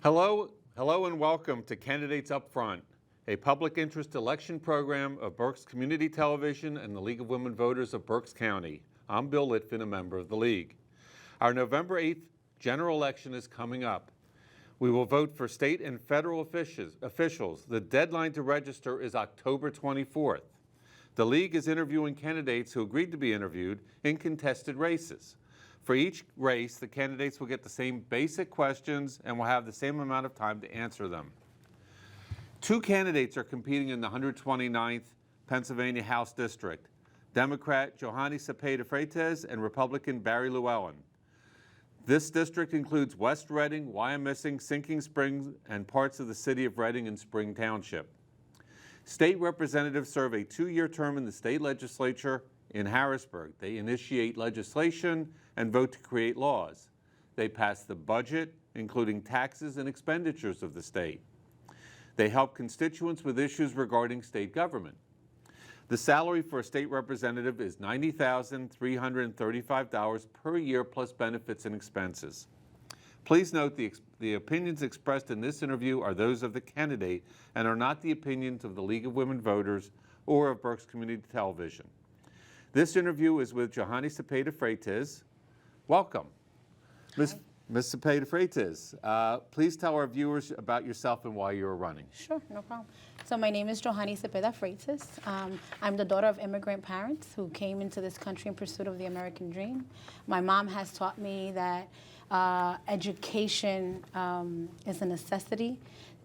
Hello and welcome to Candidates Upfront, a public interest election program of Berks Community Television and the League of Women Voters of Berks County. I'm Bill Litfin, a member of the League. Our November 8th general election is coming up. We will vote for state and federal officials. The deadline to register is October 24th. The League is interviewing candidates who agreed to be interviewed in contested races. For each race, the candidates will get the same basic questions and will have the same amount of time to answer them. Two candidates are competing in the 129th Pennsylvania House District, Democrat Johanny Cepeda Freitas and Republican Barry Llewellyn. This district includes West Reading, Wyomissing, Sinking Springs, and parts of the city of Reading and Spring Township. State representatives serve a 2-year term in the state legislature in Harrisburg. They initiate legislation and vote to create laws. They pass the budget, including taxes and expenditures of the state. They help constituents with issues regarding state government. The salary for a state representative is $90,335 per year plus benefits and expenses. Please note the opinions expressed in this interview are those of the candidate and are not the opinions of the League of Women Voters or of Berks Community Television. This interview is with Johanny Cepeda Freitas. Welcome. Ms. Cepeda Freitas, please tell our viewers about yourself and why you are running. Sure, no problem. So my name is Johanny Cepeda Freitas. I'm the daughter of immigrant parents who came into this country in pursuit of the American dream. My mom has taught me that education is a necessity.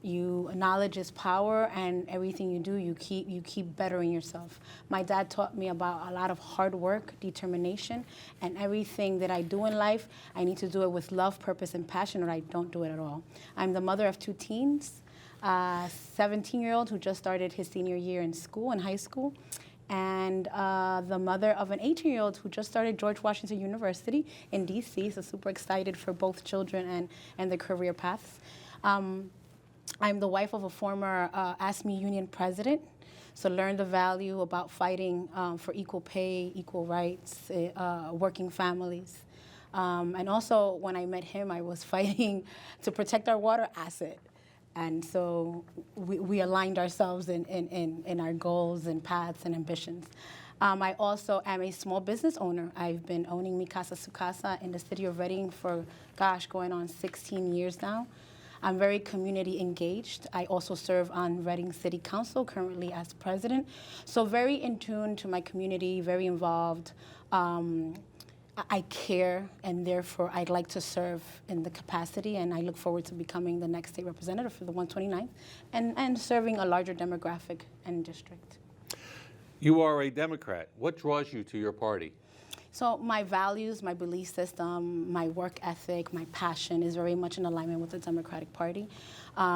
Knowledge is power, and everything you do, you keep bettering yourself. My dad taught me about a lot of hard work, determination, and everything that I do in life, I need to do it with love, purpose, and passion, or I don't do it at all. I'm the mother of 2 teens, a 17-year-old who just started his senior year in high school, and the mother of an 18-year-old who just started George Washington University in D.C., so super excited for both children and their career paths. I'm the wife of a former ASME union president, so learned the value about fighting for equal pay, equal rights, working families. And also, when I met him, I was fighting to protect our water asset. And so we aligned ourselves in our goals and paths and ambitions. I also am a small business owner. I've been owning Mi Casa Su Casa in the city of Reading for, going on 16 years now. I'm very community engaged. I also serve on Reading City Council, currently as president. So very in tune to my community, very involved. I care, and therefore I'd like to serve in the capacity, and I look forward to becoming the next state representative for the 129th and serving a larger demographic and district. You are a Democrat. What draws you to your party? So my values, my belief system, my work ethic, my passion is very much in alignment with the Democratic Party.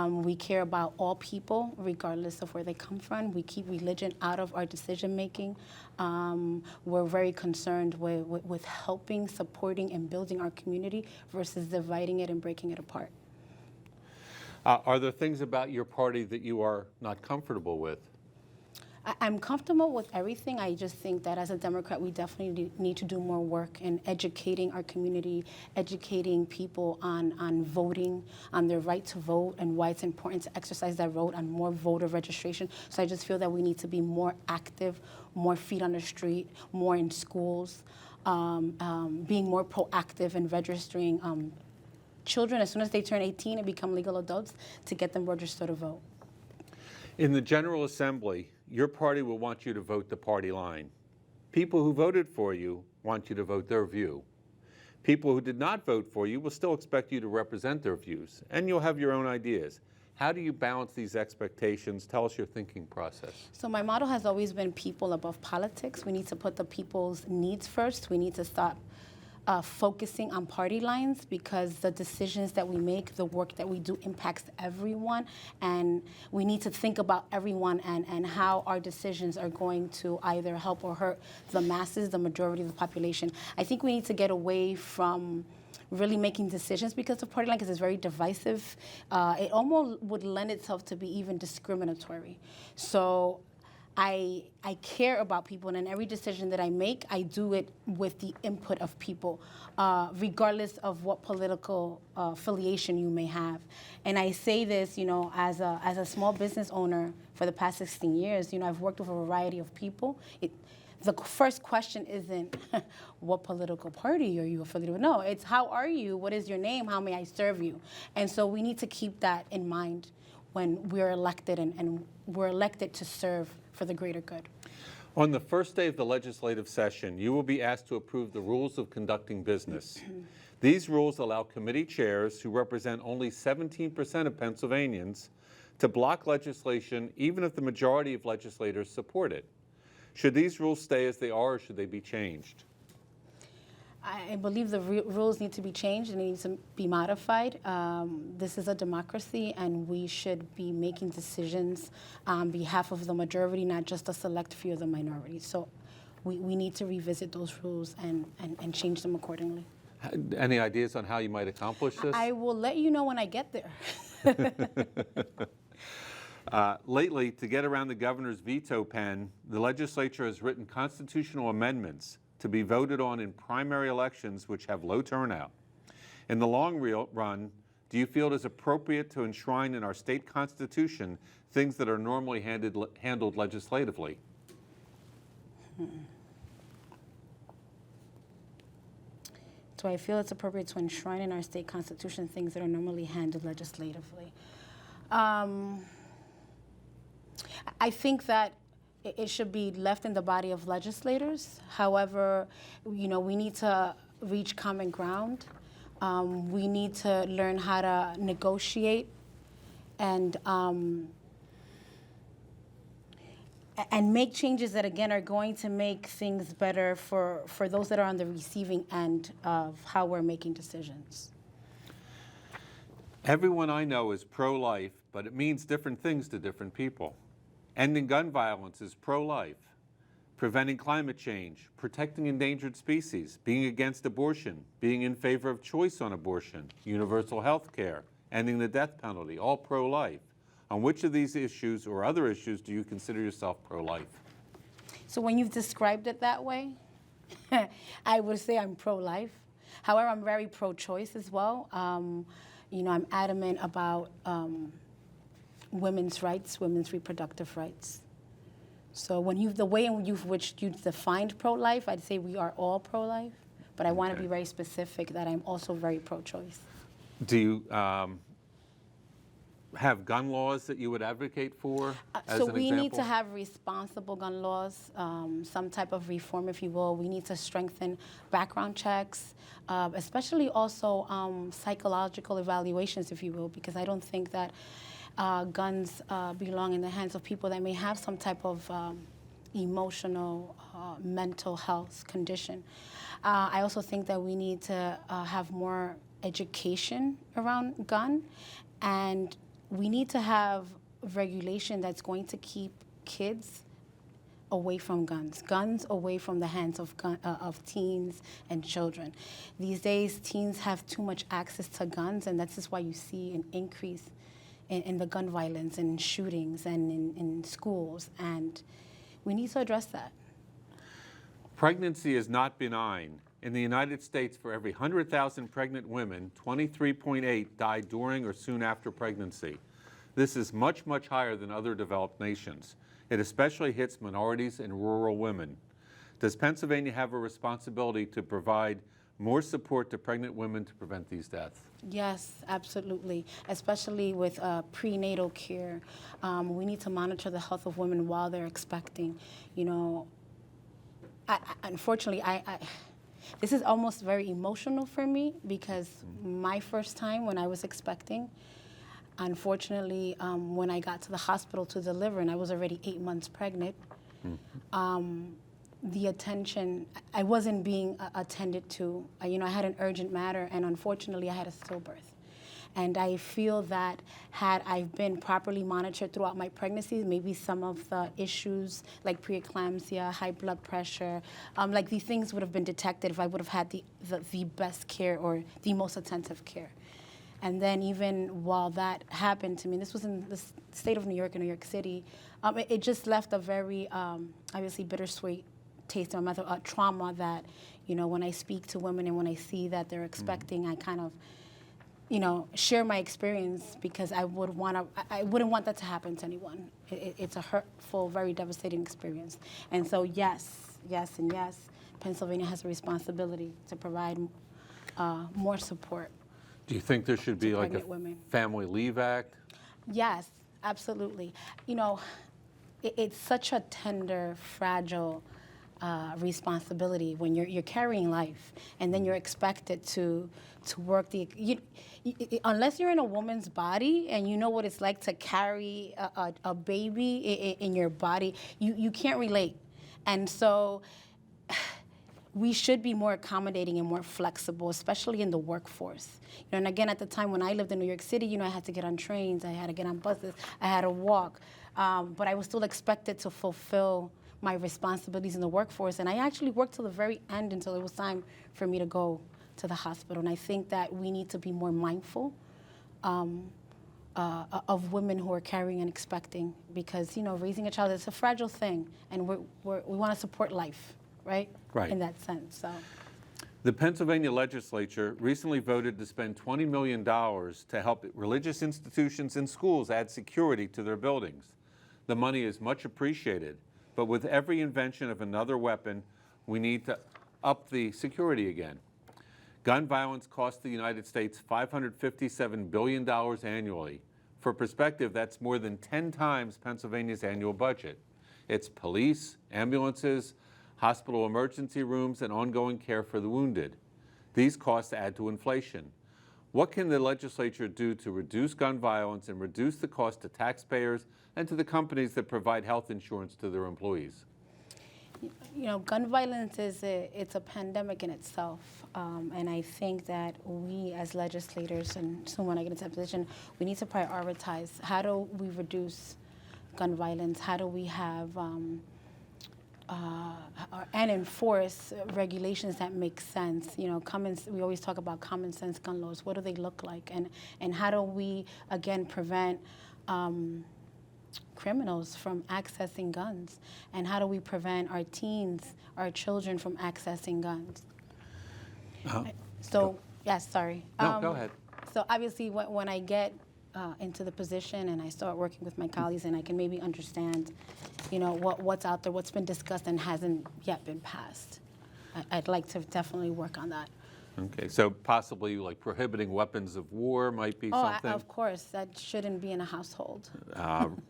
We care about all people, regardless of where they come from. We keep religion out of our decision making. We're very concerned with helping, supporting, and building our community versus dividing it and breaking it apart. Are there things about your party that you are not comfortable with? I'm comfortable with everything. I just think that as a Democrat, we definitely need to do more work in educating our community, educating people on voting, on their right to vote, and why it's important to exercise that vote, on more voter registration. So I just feel that we need to be more active, more feet on the street, more in schools, being more proactive in registering children as soon as they turn 18 and become legal adults to get them registered to vote. In the General Assembly, your party will want you to vote the party line. People who voted for you want you to vote their view. People who did not vote for you will still expect you to represent their views, and you'll have your own ideas. How do you balance these expectations? Tell us your thinking process. So my motto has always been people above politics. We need to put the people's needs first. We need to stop focusing on party lines, because the decisions that we make, the work that we do impacts everyone, and we need to think about everyone and how our decisions are going to either help or hurt the masses, the majority of the population. I think we need to get away from really making decisions because of party line, because it's very divisive. It almost would lend itself to be even discriminatory. So I care about people, and in every decision that I make, I do it with the input of people, regardless of what political affiliation you may have. And I say this, as a small business owner for the past 16 years, I've worked with a variety of people. The first question isn't what political party are you affiliated with? No, it's how are you? What is your name? How may I serve you? And so we need to keep that in mind when we're elected, and we're elected to serve for the greater good. On the first day of the legislative session, you will be asked to approve the rules of conducting business. These rules allow committee chairs, who represent only 17% of Pennsylvanians, to block legislation even if the majority of legislators support it. Should these rules stay as they are, or should they be changed? I believe the rules need to be changed and they need to be modified. This is a democracy, and we should be making decisions on behalf of the majority, not just a select few of the minority. So we need to revisit those rules and change them accordingly. Any ideas on how you might accomplish this? I will let you know when I get there. Lately, to get around the governor's veto pen, the legislature has written constitutional amendments to be voted on in primary elections which have low turnout. In the long run, do you feel it is appropriate to enshrine in our state constitution things that are normally handled legislatively? Do I feel it's appropriate to enshrine in our state constitution things that are normally handled legislatively? I think that it should be left in the body of legislators. However, we need to reach common ground. We need to learn how to negotiate and make changes that, again, are going to make things better for those that are on the receiving end of how we're making decisions. Everyone I know is pro-life, but it means different things to different people. Ending gun violence is pro-life. Preventing climate change, protecting endangered species, being against abortion, being in favor of choice on abortion, universal health care, ending the death penalty, all pro-life. On which of these issues or other issues do you consider yourself pro-life? So when you've described it that way, I would say I'm pro-life. However, I'm very pro-choice as well. I'm adamant about women's rights, women's reproductive rights. So the way in which you defined pro-life, I'd say we are all pro-life, but I want to be very specific that I'm also very pro-choice. Do you have gun laws that you would advocate for as so an we example? need to have responsible gun laws, some type of reform, if you will. We need to strengthen background checks, especially also psychological evaluations, if you will, because I don't think that guns belong in the hands of people that may have some type of emotional, mental health condition. I also think that we need to have more education around gun, and we need to have regulation that's going to keep kids away from guns away from the hands of teens and children. These days, teens have too much access to guns, and that's just why you see an increase in the gun violence and shootings and in schools, and we need to address that. Pregnancy is not benign. In the United States, for every 100,000 pregnant women, 23.8 die during or soon after pregnancy. This is much, much higher than other developed nations. It especially hits minorities and rural women. Does Pennsylvania have a responsibility to provide more support to pregnant women to prevent these deaths? Yes, absolutely, especially with prenatal care. We need to monitor the health of women while they're expecting. Unfortunately, this is almost very emotional for me because my first time when I was expecting, unfortunately, when I got to the hospital to deliver, and I was already 8 months pregnant, the attention, I wasn't being attended to. I had an urgent matter, and unfortunately, I had a stillbirth. And I feel that had I been properly monitored throughout my pregnancy, maybe some of the issues like preeclampsia, high blood pressure, like these things would have been detected if I would have had the best care or the most attentive care. And then even while that happened to me, this was in the state of New York, in New York City, it just left a very, obviously, bittersweet taste in my mouth, a trauma that, when I speak to women and when I see that they're expecting, I kind of, share my experience because I wouldn't want that to happen to anyone. It's a hurtful, very devastating experience. And so yes, and yes, Pennsylvania has a responsibility to provide more support. Do you think there should be like a pregnant women. Family Leave Act? Yes, absolutely. It's such a tender, fragile responsibility when you're carrying life, and then you're expected to work unless you're in a woman's body and you know what it's like to carry a baby in your body, you can't relate. And so we should be more accommodating and more flexible, especially in the workforce. And again, at the time when I lived in New York City, I had to get on trains, I had to get on buses, I had to walk, but I was still expected to fulfill my responsibilities in the workforce. And I actually worked till the very end until it was time for me to go to the hospital. And I think that we need to be more mindful of women who are carrying and expecting, because raising a child is a fragile thing, and we want to support life, right? Right. In that sense. So. The Pennsylvania legislature recently voted to spend $20 million to help religious institutions and schools add security to their buildings. The money is much appreciated, but with every invention of another weapon, we need to up the security again. Gun violence costs the United States $557 billion annually. For perspective, that's more than 10 times Pennsylvania's annual budget. It's police, ambulances, hospital emergency rooms, and ongoing care for the wounded. These costs add to inflation. What can the legislature do to reduce gun violence and reduce the cost to taxpayers and to the companies that provide health insurance to their employees? Gun violence it's a pandemic in itself, and I think that we as legislators, and soon when I get into that position, we need to prioritize how do we reduce gun violence, how do we have and enforce regulations that make sense. We always talk about common sense gun laws. What do they look like, and how do we again prevent criminals from accessing guns, and how do we prevent our teens, our children from accessing guns? Yes, sorry. No, go ahead. So obviously, when I get into the position and I start working with my colleagues, and I can maybe understand, what's out there, what's been discussed and hasn't yet been passed, I'd like to definitely work on that. Okay, so possibly like prohibiting weapons of war might be something? Of course, that shouldn't be in a household.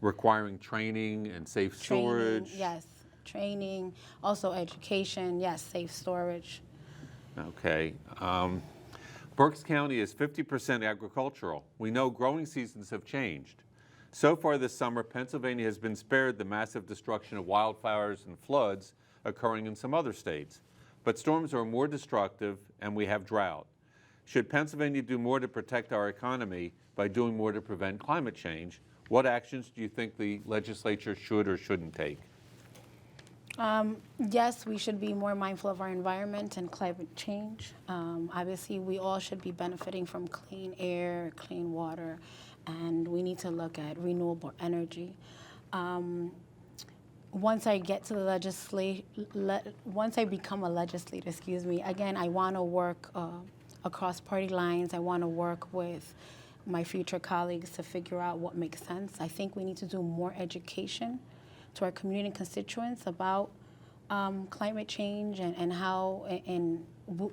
Requiring training and safe storage? Yes, training, also education, yes, safe storage. Okay. Berks County is 50% agricultural. We know growing seasons have changed. So far this summer, Pennsylvania has been spared the massive destruction of wildfires and floods occurring in some other states. But storms are more destructive, and we have drought. Should Pennsylvania do more to protect our economy by doing more to prevent climate change? What actions do you think the legislature should or shouldn't take? Yes, we should be more mindful of our environment and climate change. Obviously, we all should be benefiting from clean air, clean water, and we need to look at renewable energy. Once I get to the once I become a legislator, again, I want to work across party lines. I want to work with my future colleagues to figure out what makes sense. I think we need to do more education to our community and constituents about climate change and how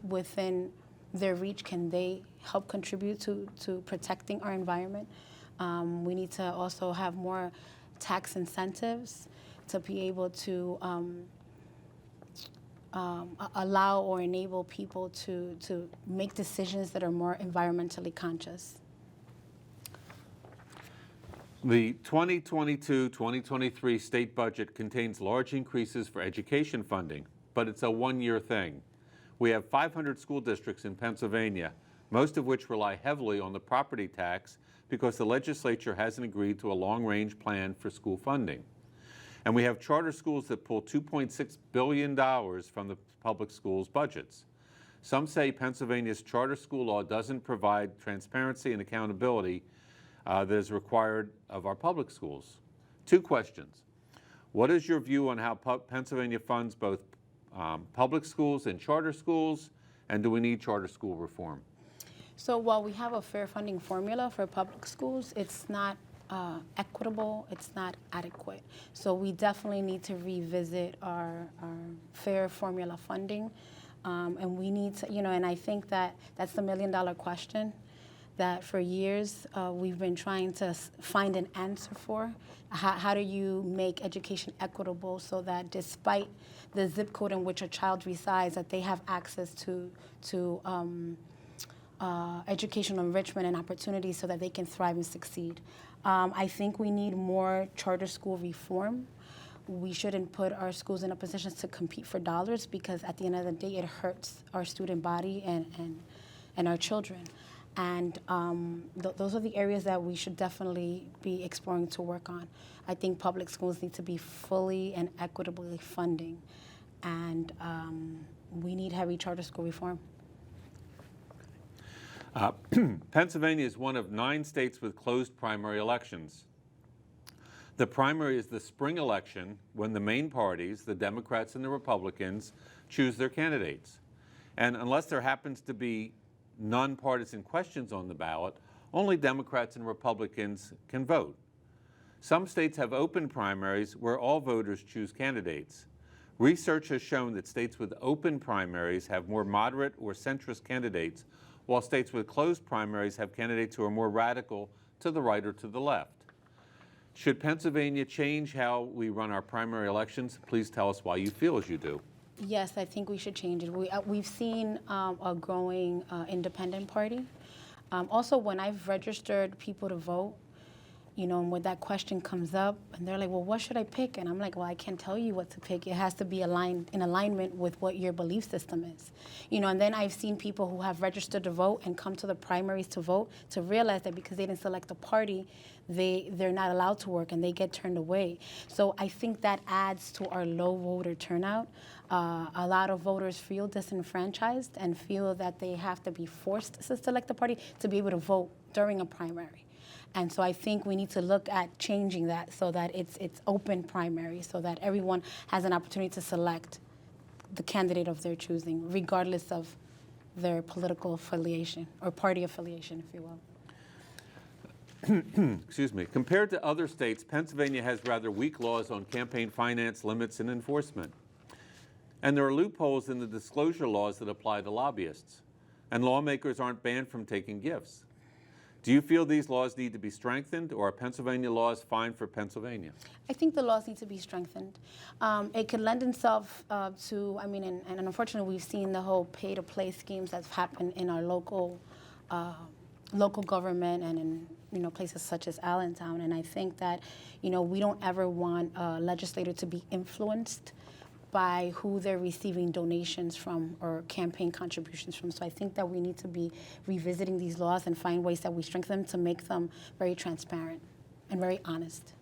within their reach can they help contribute to protecting our environment. We need to also have more tax incentives to be able to allow or enable people to make decisions that are more environmentally conscious. The 2022-2023 state budget contains large increases for education funding, but it's a one-year thing. We have 500 school districts in Pennsylvania, most of which rely heavily on the property tax because the legislature hasn't agreed to a long-range plan for school funding. And we have charter schools that pull $2.6 billion from the public schools' budgets. Some say Pennsylvania's charter school law doesn't provide transparency and accountability that is required of our public schools. Two questions. What is your view on how Pennsylvania funds both public schools and charter schools, and do we need charter school reform? So while we have a fair funding formula for public schools, it's not equitable, it's not adequate. So we definitely need to revisit our fair formula funding. And we need to, and I think that that's the million-dollar question that for years we've been trying to find an answer for. How do you make education equitable so that despite the zip code in which a child resides, that they have access to educational enrichment and opportunities so that they can thrive and succeed. I think we need more charter school reform. We shouldn't put our schools in a position to compete for dollars, because at the end of the day, it hurts our student body and our children. And those are the areas that we should definitely be exploring to work on. I think public schools need to be fully and equitably funding, and we need heavy charter school reform. Pennsylvania is one of 9 states with closed primary elections. The primary is the spring election when the main parties, the Democrats and the Republicans, choose their candidates. And unless there happens to be nonpartisan questions on the ballot, only Democrats and Republicans can vote. Some states have open primaries where all voters choose candidates. Research has shown that states with open primaries have more moderate or centrist candidates, while states with closed primaries have candidates who are more radical to the right or to the left. Should Pennsylvania change how we run our primary elections? Please tell us why you feel as you do. Yes, I think we should change it. We've seen a growing independent party. Also, when I've registered people to vote, and when that question comes up, and they're like, well, what should I pick? And I'm like, well, I can't tell you what to pick. It has to be in alignment with what your belief system is. And then I've seen people who have registered to vote and come to the primaries to vote to realize that because they didn't select a party, they're not allowed to work and they get turned away. So I think that adds to our low voter turnout. A lot of voters feel disenfranchised and feel that they have to be forced to select a party to be able to vote during a primary. And so I think we need to look at changing that so that it's open primary, so that everyone has an opportunity to select the candidate of their choosing, regardless of their political affiliation or party affiliation, if you will. Excuse me. Compared to other states, Pennsylvania has rather weak laws on campaign finance limits and enforcement. And there are loopholes in the disclosure laws that apply to lobbyists. And lawmakers aren't banned from taking gifts. Do you feel these laws need to be strengthened, or are Pennsylvania laws fine for Pennsylvania? I think the laws need to be strengthened. It could lend itself to, and unfortunately we've seen the whole pay-to-play schemes that's happened in our local government and in places such as Allentown. And I think that, we don't ever want a legislator to be influenced by who they're receiving donations from or campaign contributions from. So I think that we need to be revisiting these laws and find ways that we strengthen them to make them very transparent and very honest.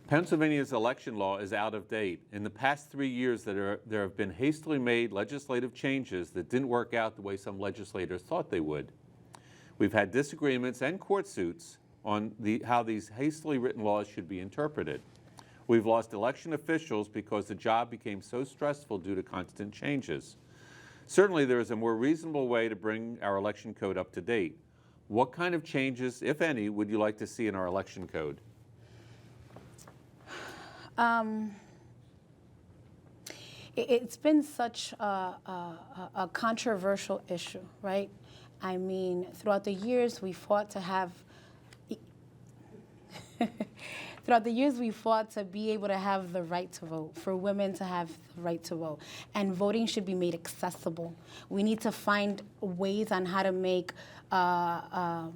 Pennsylvania's election law is out of date. In the past 3 years, there have been hastily made legislative changes that didn't work out the way some legislators thought they would. We've had disagreements and court suits on how these hastily written laws should be interpreted. We've lost election officials because the job became so stressful due to constant changes. Certainly, there is a more reasonable way to bring our election code up to date. What kind of changes, if any, would you like to see in our election code? It's been such a controversial issue, right? I mean, throughout the years, we fought to have Throughout the years, we fought to be able to have the right to vote, for women to have the right to vote. And voting should be made accessible. We need to find ways on how to make the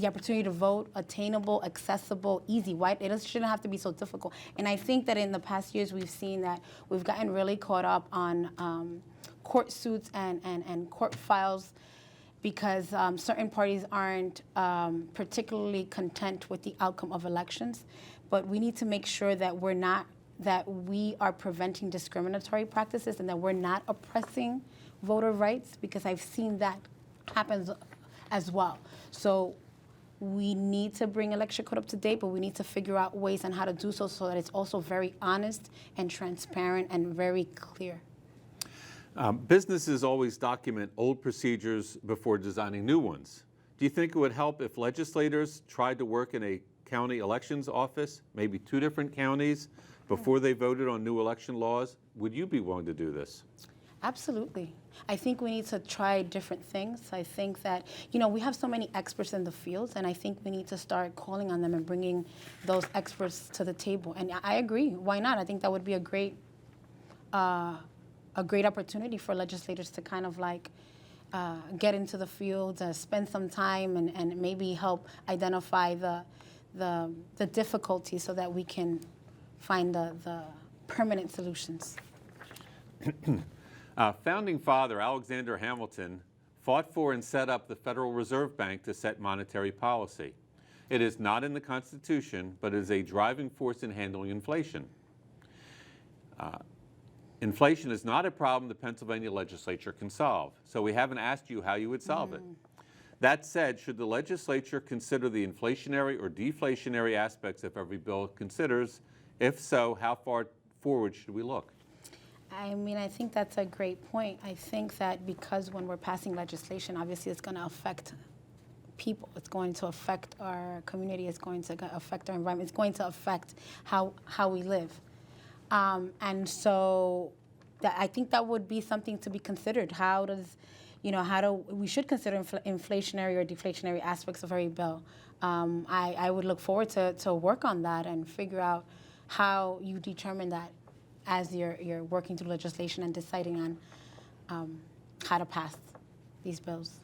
opportunity to vote attainable, accessible, easy. It shouldn't have to be so difficult. And I think that in the past years, we've seen that we've gotten really caught up on court suits and court files because certain parties aren't particularly content with the outcome of elections. But we need to make sure that we're not that we are preventing discriminatory practices and that we're not oppressing voter rights, because I've seen that happens as well. So we need to bring election code up to date, but we need to figure out ways on how to do so that it's also very honest and transparent and very clear. Businesses always document old procedures before designing new ones. Do you think it would help if legislators tried to work in a county elections office, maybe 2 different counties, before they voted on new election laws? Would you be willing to do this? Absolutely. I think we need to try different things. I think that, we have so many experts in the field, and I think we need to start calling on them and bringing those experts to the table. And I agree. Why not? I think that would be a great opportunity for legislators to kind of get into the field, spend some time, and maybe help identify the difficulties so that we can find the permanent solutions. Founding father Alexander Hamilton fought for and set up the Federal Reserve Bank to set monetary policy. It is not in the Constitution, but is a driving force in handling inflation. Inflation is not a problem the Pennsylvania legislature can solve, so we haven't asked you how you would solve it. That said, should the legislature consider the inflationary or deflationary aspects of every bill it considers? If so, how far forward should we look? I think that's a great point. I think that because when we're passing legislation, obviously it's going to affect people. It's going to affect our community. It's going to affect our environment. It's going to affect how we live. And so I think that would be something to be considered. We should consider inflationary or deflationary aspects of every bill. I would look forward to work on that and figure out how you determine that as you're working through legislation and deciding on how to pass these bills.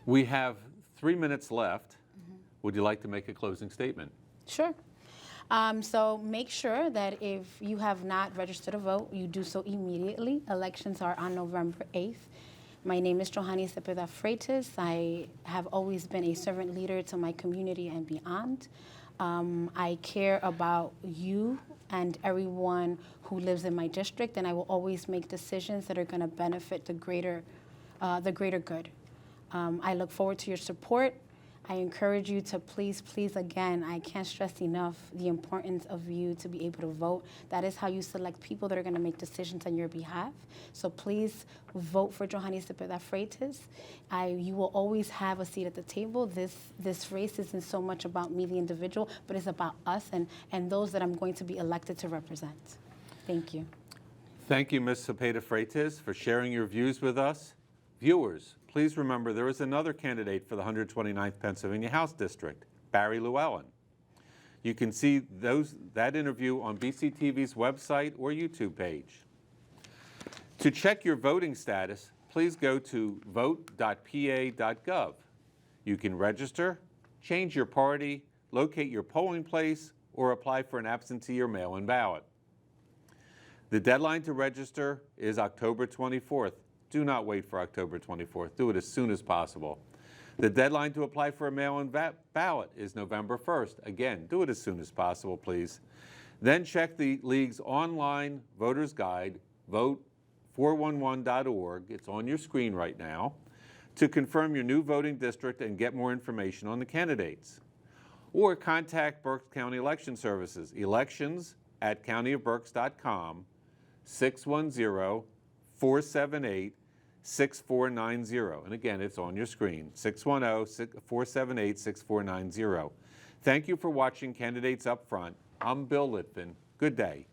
We have 3 minutes left. Would you like to make a closing statement? Sure. So make sure that if you have not registered to vote, you do so immediately. Elections are on November 8th. My name is Johanny Cepeda Freitas. I have always been a servant leader to my community and beyond. I care about you and everyone who lives in my district, and I will always make decisions that are going to benefit the greater good. I look forward to your support. I encourage you to please, again, I can't stress enough the importance of you to be able to vote. That is how you select people that are going to make decisions on your behalf. So please vote for Johanny Cepeda Freitas. You will always have a seat at the table. This race isn't so much about me, the individual, but it's about us and those that I'm going to be elected to represent. Thank you. Thank you, Ms. Cepeda Freitas, for sharing your views with us. Viewers, please remember there is another candidate for the 129th Pennsylvania House District, Barry Llewellyn. You can see that interview on BCTV's website or YouTube page. To check your voting status, please go to vote.pa.gov. You can register, change your party, locate your polling place, or apply for an absentee or mail-in ballot. The deadline to register is October 24th. Do not wait for October 24th. Do it as soon as possible. The deadline to apply for a mail-in ballot is November 1st. Again, do it as soon as possible, please. Then check the League's online voter's guide, vote411.org. It's on your screen right now, to confirm your new voting district and get more information on the candidates. Or contact Berks County Election Services, elections@countyofberks.com, 610-478-6490. And again, it's on your screen, 610-478-6490. Thank you for watching Candidates Up Front. I'm Bill Litvin. Good day.